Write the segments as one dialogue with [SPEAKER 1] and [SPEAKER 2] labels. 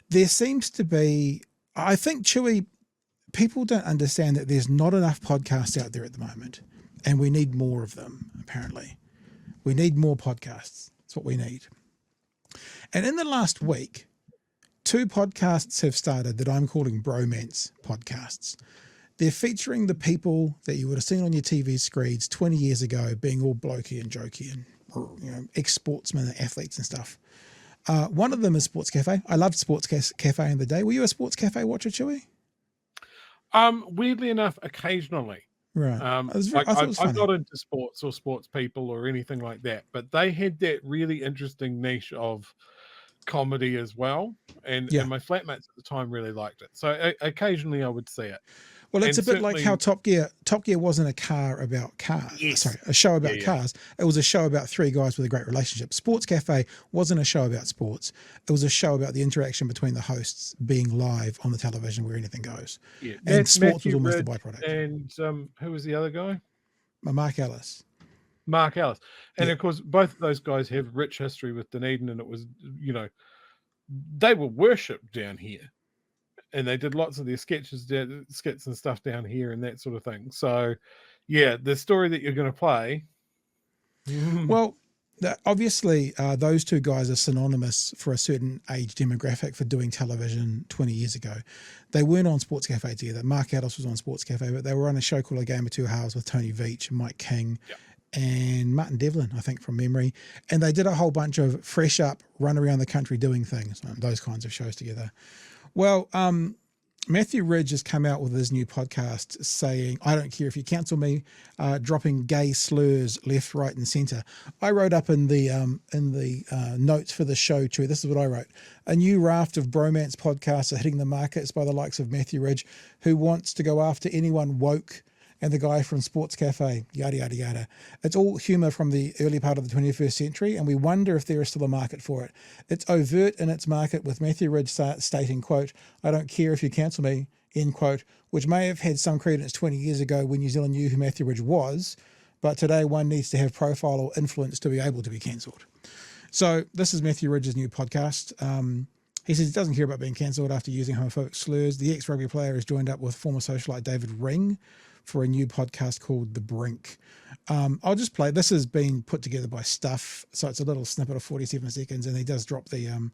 [SPEAKER 1] there seems to be, I think, Chewy, people don't understand that there's not enough podcasts out there at the moment, and we need more of them, apparently. We need more podcasts. That's what we need. And in the last week, 2 podcasts have started that I'm calling bromance podcasts. They're featuring the people that you would have seen on your TV screens 20 years ago being all blokey and jokey and, you know, ex-sportsmen and athletes and stuff. One of them is Sportcafe. I loved Sportcafe in the day. Were you a Sportcafe watcher, Chewy?
[SPEAKER 2] Weirdly enough, occasionally.
[SPEAKER 1] Right.
[SPEAKER 2] I'm not into sports or sports people or anything like that, but they had that really interesting niche of comedy as well. And my flatmates at the time really liked it. So occasionally I would see it.
[SPEAKER 1] Well, it's a bit like how Top Gear wasn't a car about cars.
[SPEAKER 2] Yes.
[SPEAKER 1] Sorry, a show about cars. It was a show about 3 guys with a great relationship. Sportscafe wasn't a show about sports. It was a show about the interaction between the hosts being live on the television where anything goes.
[SPEAKER 2] Yeah.
[SPEAKER 1] And sports
[SPEAKER 2] Matthew
[SPEAKER 1] was almost
[SPEAKER 2] Ridge
[SPEAKER 1] a byproduct.
[SPEAKER 2] And who was the other guy?
[SPEAKER 1] Marc Ellis.
[SPEAKER 2] Marc Ellis. And of course, both of those guys have rich history with Dunedin, and it was, you know, they were worshipped down here. And they did lots of their skits and stuff down here and that sort of thing. So, yeah, the story that you're going to play.
[SPEAKER 1] Well, obviously, those 2 guys are synonymous for a certain age demographic for doing television 20 years ago. They weren't on Sportscafe together. Marc Ellis was on Sportscafe, but they were on a show called A Game of 2 Halves with Tony Veach and Mike King and Martin Devlin, I think, from memory. And they did a whole bunch of fresh up, run around the country doing things, those kinds of shows together. Well, Matthew Ridge has come out with his new podcast saying, I don't care if you cancel me, dropping gay slurs left, right, and center. I wrote up in the notes for the show, too. This is what I wrote. A new raft of bromance podcasts are hitting the markets by the likes of Matthew Ridge, who wants to go after anyone woke, and the guy from Sportscafe, yada, yada, yada. It's all humour from the early part of the 21st century, and we wonder if there is still a market for it. It's overt in its market, with Matthew Ridge stating, quote, I don't care if you cancel me, end quote, which may have had some credence 20 years ago when New Zealand knew who Matthew Ridge was, but today one needs to have profile or influence to be able to be cancelled. So this is Matthew Ridge's new podcast. He says he doesn't care about being cancelled after using homophobic slurs. The ex-rugby player has joined up with former socialite David Ring for a new podcast called The Brink. I'll just play. This has been put together by Stuff, so it's a little snippet of 47 seconds, and he does drop the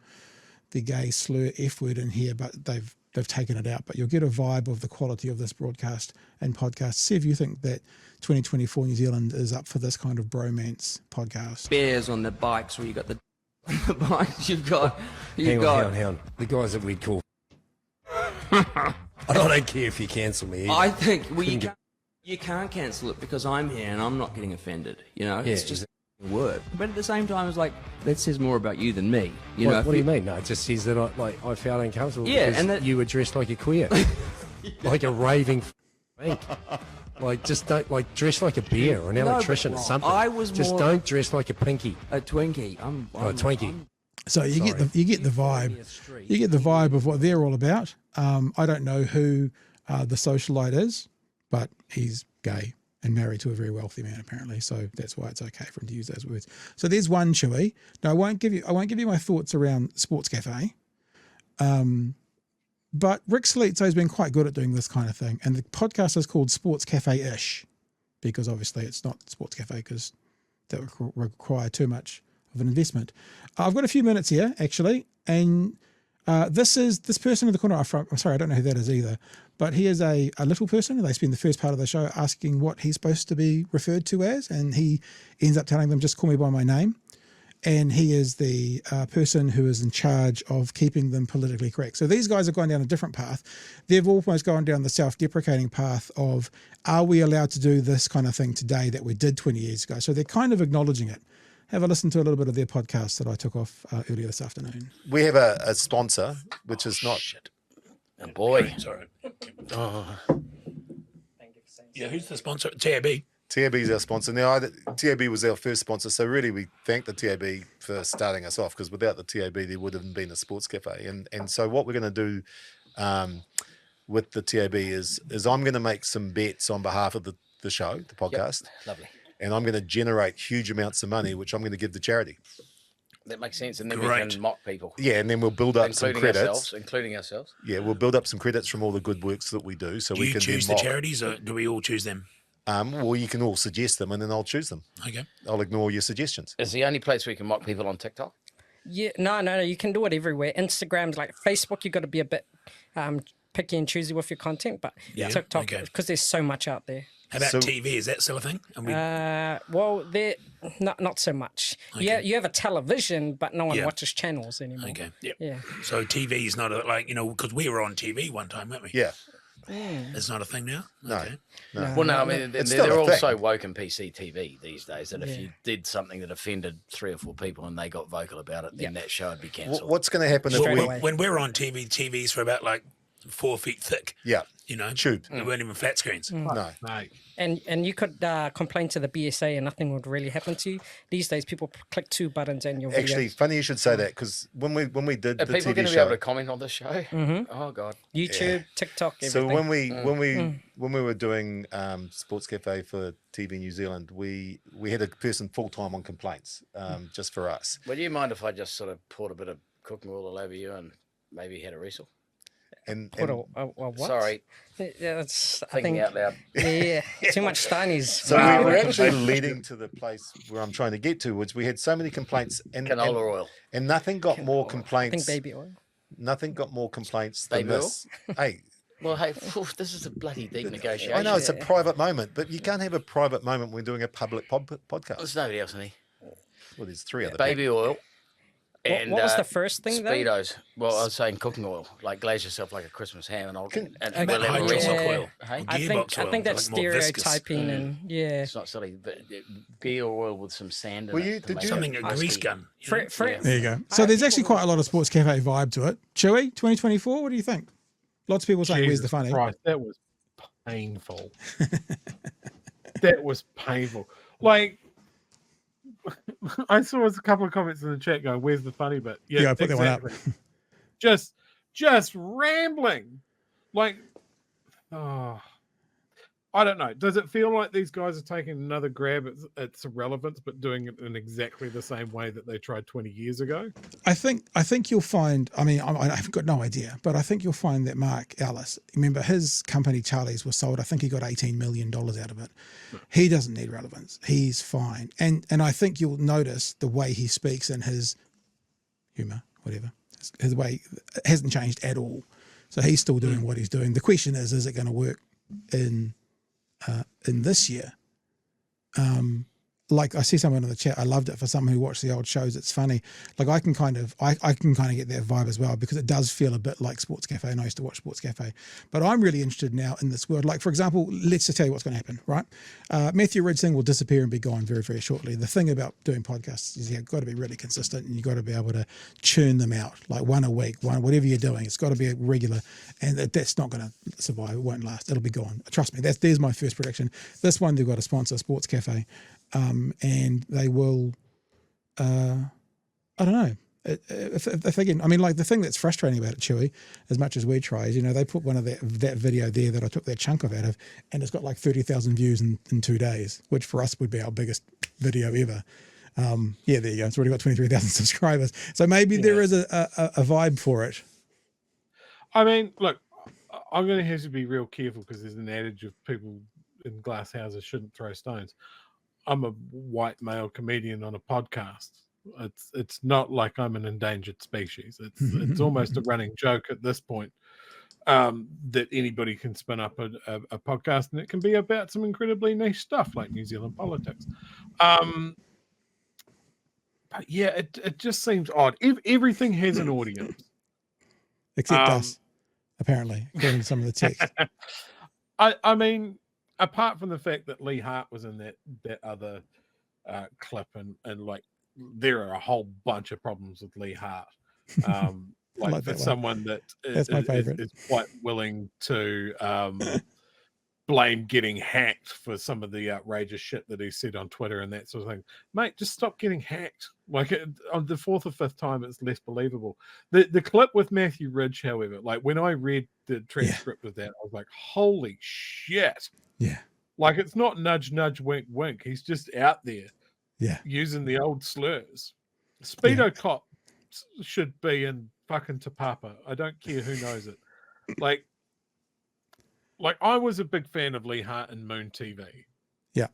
[SPEAKER 1] gay slur F word in here, but they've taken it out. But you'll get a vibe of the quality of this broadcast and podcast. See if you think that 2024 New Zealand is up for this kind of bromance podcast.
[SPEAKER 3] Bears on the bikes, where you got the bikes.
[SPEAKER 4] Hang on. The guys that we'd call. I don't care if you cancel me either.
[SPEAKER 3] I think you can't cancel it because I'm here and I'm not getting offended. You know, it's just a word. But at the same time, it's like, that says more about you than me. You know,
[SPEAKER 4] what do you mean? No, it just says that I felt uncomfortable because you were dressed like a queer, like a raving freak. Like, just don't, like, dress like a beer or an electrician or something. Just don't dress like a pinky.
[SPEAKER 3] A Twinkie.
[SPEAKER 4] A Twinkie.
[SPEAKER 1] So you get the vibe. You get the vibe of what they're all about. I don't know who the socialite is, but he's gay and married to a very wealthy man apparently. So that's why it's okay for him to use those words. So there's one, Chewy. Now I won't give you my thoughts around Sportscafe. But Rick Salizzo has been quite good at doing this kind of thing, and the podcast is called Sportscafe-ish, because obviously it's not Sportscafe because that would require too much of an investment. I've got a few minutes here actually, and this person in the corner. I'm sorry, I don't know who that is either, but he is a little person, and they spend the first part of the show asking what he's supposed to be referred to as, and he ends up telling them, just call me by my name. And he is the person who is in charge of keeping them politically correct. So these guys have gone down a different path. They've almost gone down the self-deprecating path of, are we allowed to do this kind of thing today that we did 20 years ago? So they're kind of acknowledging it. Have a listen to a little bit of their podcast that I took off earlier this afternoon.
[SPEAKER 5] We have a sponsor, which is not...
[SPEAKER 6] Shit. Oh, boy. Sorry. Oh. Yeah, who's the sponsor? TAB.
[SPEAKER 5] TAB is our sponsor. Now, TAB was our first sponsor, so really we thank the TAB for starting us off, because without the TAB there would have been a Sportscafe. And so what we're going to do with the TAB is I'm going to make some bets on behalf of the show, the podcast.
[SPEAKER 6] Yep. Lovely.
[SPEAKER 5] And I'm going to generate huge amounts of money, which I'm going to give to charity.
[SPEAKER 7] That makes sense, and then we
[SPEAKER 6] Great.
[SPEAKER 7] can mock people.
[SPEAKER 5] Yeah, and then we'll build up some credits.
[SPEAKER 7] Including ourselves.
[SPEAKER 5] Yeah, we'll build up some credits from all the good works that we do. So
[SPEAKER 6] Do
[SPEAKER 5] we
[SPEAKER 6] you
[SPEAKER 5] can
[SPEAKER 6] choose
[SPEAKER 5] then
[SPEAKER 6] the
[SPEAKER 5] mock.
[SPEAKER 6] charities, or do we all choose them?
[SPEAKER 5] Well, you can all suggest them, and then I'll choose them.
[SPEAKER 6] Okay.
[SPEAKER 5] I'll ignore your suggestions.
[SPEAKER 7] It's the only place we can mock people on TikTok.
[SPEAKER 8] Yeah, no, you can do it everywhere. Instagram's like Facebook. You got to be a bit picky and choosy with your content, but TikTok, because there's so much out there.
[SPEAKER 6] How about TV? Is that still a thing?
[SPEAKER 8] Well, they're not so much.
[SPEAKER 6] Okay.
[SPEAKER 8] Yeah, you have a television, but no one watches channels anymore.
[SPEAKER 6] Okay. Yep.
[SPEAKER 8] Yeah.
[SPEAKER 6] So TV is not because we were on TV one time, weren't we?
[SPEAKER 5] Yeah.
[SPEAKER 6] It's not a thing now.
[SPEAKER 5] No.
[SPEAKER 6] Okay.
[SPEAKER 5] No.
[SPEAKER 7] Well, no, I mean
[SPEAKER 5] It's still
[SPEAKER 7] they're
[SPEAKER 5] a
[SPEAKER 7] all
[SPEAKER 5] thing.
[SPEAKER 7] so woke in PC TV these days that if you did something that offended 3 or 4 people and they got vocal about it, then that show would be cancelled.
[SPEAKER 5] What's going to happen
[SPEAKER 6] When we're on TV's for about like 4 feet thick.
[SPEAKER 5] Yeah.
[SPEAKER 6] You know,
[SPEAKER 5] Tube.
[SPEAKER 6] They weren't even flat screens.
[SPEAKER 5] No.
[SPEAKER 8] And you could complain to the BSA and nothing would really happen to you. These days, people click 2 buttons and you're
[SPEAKER 5] Actually, funny you should say that, because when we did
[SPEAKER 7] Are
[SPEAKER 5] the
[SPEAKER 7] people
[SPEAKER 5] TV
[SPEAKER 7] going to be
[SPEAKER 5] show,
[SPEAKER 7] able to comment on this show?
[SPEAKER 8] Mm-hmm.
[SPEAKER 7] Oh God.
[SPEAKER 8] YouTube, TikTok, everything.
[SPEAKER 5] So when we were doing Sportscafe for TV New Zealand, we had a person full time on complaints just for us.
[SPEAKER 7] Would you mind if I just sort of poured a bit of cooking oil all over you and maybe had a wrestle?
[SPEAKER 8] What?
[SPEAKER 7] Sorry. Thinking out loud.
[SPEAKER 8] Yeah, too much Steinies.
[SPEAKER 5] So we were actually leading to the place where I'm trying to get to, which we had so many complaints and
[SPEAKER 7] canola oil,
[SPEAKER 5] and nothing got more complaints.
[SPEAKER 8] I think baby oil.
[SPEAKER 5] Nothing got more complaints
[SPEAKER 7] baby
[SPEAKER 5] than this. Hey.
[SPEAKER 7] Well, hey, this is a bloody deep negotiation.
[SPEAKER 5] I know it's a private moment, but you can't have a private moment when we're doing a public podcast.
[SPEAKER 7] There's nobody else in here.
[SPEAKER 5] Well, there's 3 other
[SPEAKER 7] baby oil. And,
[SPEAKER 8] what was the first thing?
[SPEAKER 7] Speedos. Well, I was saying cooking oil, like glaze yourself like a Christmas ham, and we'll
[SPEAKER 6] hydraulic oil.
[SPEAKER 7] Hey?
[SPEAKER 8] I think that's stereotyping, and
[SPEAKER 7] it's not silly, but gear oil with some sand in it.
[SPEAKER 6] Did you something a grease gun?
[SPEAKER 8] There
[SPEAKER 1] you go. So there's actually quite a lot of Sports Cafe vibe to it. Chewy, 2024. What do you think? Lots of people saying, "Where's the funny?"
[SPEAKER 2] Christ, that was painful. That was painful. Like, I saw a couple of comments in the chat going, "Where's the funny bit?"
[SPEAKER 1] Yeah, I put that one up.
[SPEAKER 2] just rambling, like, oh, I don't know. Does it feel like these guys are taking another grab at some relevance, but doing it in exactly the same way that they tried 20 years ago?
[SPEAKER 1] I think you'll find. I mean, I've got no idea, but I think you'll find that Marc Ellis. Remember, his company Charlie's was sold. I think he got $18 million out of it. He doesn't need relevance. He's fine. And I think you'll notice the way he speaks and his humor, whatever. His way hasn't changed at all. So he's still doing what he's doing. The question is it going to work in this year? Like I see someone in the chat, I loved it for someone who watched the old shows. It's funny. Like I can kind of get that vibe as well, because it does feel a bit like Sportscafe, and I used to watch Sportscafe. But I'm really interested now in this world. Like, for example, let's just tell you what's going to happen, right? Matthew Ridge thing will disappear and be gone very, very shortly. The thing about doing podcasts is you've got to be really consistent, and you've got to be able to churn them out, like one a week, whatever you're doing. It's got to be a regular, and that's not going to survive. It won't last. It'll be gone. Trust me. There's my first prediction. This one, they've got to sponsor Sportscafe. And they will, I don't know. If again, I mean, like the thing that's frustrating about it, Chewy, as much as we try, is, they put one of that video there that I took that chunk of out of, and it's got like 30,000 views in 2 days, which for us would be our biggest video ever. Yeah, there you go. It's already got 23,000 subscribers. So maybe there is a vibe for it.
[SPEAKER 2] I mean, look, I'm going to have to be real careful, because there's an adage of people in glass houses shouldn't throw stones. I'm a white male comedian on a podcast. It's not like I'm an endangered species. It's almost a running joke at this point, that anybody can spin up a podcast, and it can be about some incredibly niche stuff like New Zealand politics. But yeah, it just seems odd. Everything has an audience,
[SPEAKER 1] except us, apparently, according to some of the text.
[SPEAKER 2] I mean, apart from the fact that Lee Hart was in that other clip, and like there are a whole bunch of problems with Lee Hart. Like for someone that is quite willing to blame getting hacked for some of the outrageous shit that he said on Twitter and that sort of thing. Mate, just stop getting hacked. Like on the 4th or 5th time, it's less believable. The clip with Matthew Ridge, however, like when I read the transcript of that, I was like, holy shit.
[SPEAKER 1] Yeah.
[SPEAKER 2] Like, it's not nudge, nudge, wink, wink. He's just out there.
[SPEAKER 1] Yeah.
[SPEAKER 2] Using the old slurs. Speedo cops should be in fucking Te Papa. I don't care who knows it. Like I was a big fan of Lee Hart and Moon TV.
[SPEAKER 1] Yeah.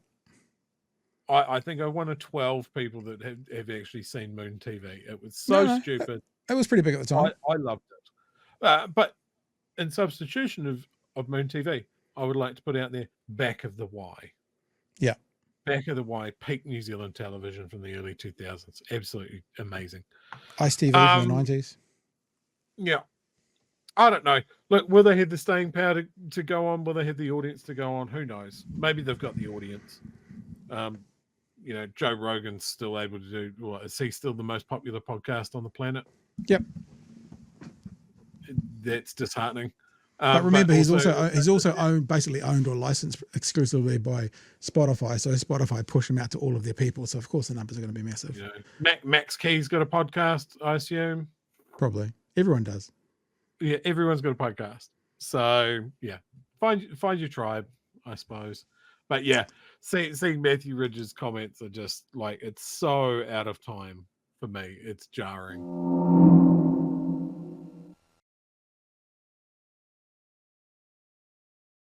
[SPEAKER 2] I think I'm one of 12 people that have actually seen Moon TV. It was so stupid.
[SPEAKER 1] It was pretty big at the time.
[SPEAKER 2] I loved it. But in substitution of Moon TV, I would like to put out there Back of the Y.
[SPEAKER 1] Yeah.
[SPEAKER 2] Back of the Y, peak New Zealand television from the early 2000s. Absolutely amazing.
[SPEAKER 1] Ice TV from the 90s.
[SPEAKER 2] Yeah. I don't know. Look, will they have the staying power to go on? Will they have the audience to go on? Who knows? Maybe they've got the audience. Joe Rogan's still able to do. Well, is he still the most popular podcast on the planet?
[SPEAKER 1] Yep.
[SPEAKER 2] That's disheartening.
[SPEAKER 1] But remember, he's also basically owned or licensed exclusively by Spotify. So Spotify push him out to all of their people. So of course the numbers are going to be massive.
[SPEAKER 2] Max Key's got a podcast, I assume.
[SPEAKER 1] Probably everyone does.
[SPEAKER 2] Yeah, everyone's got a podcast. So yeah, find your tribe, I suppose. But yeah, seeing Matthew Ridge's comments are just like, it's so out of time for me. It's jarring.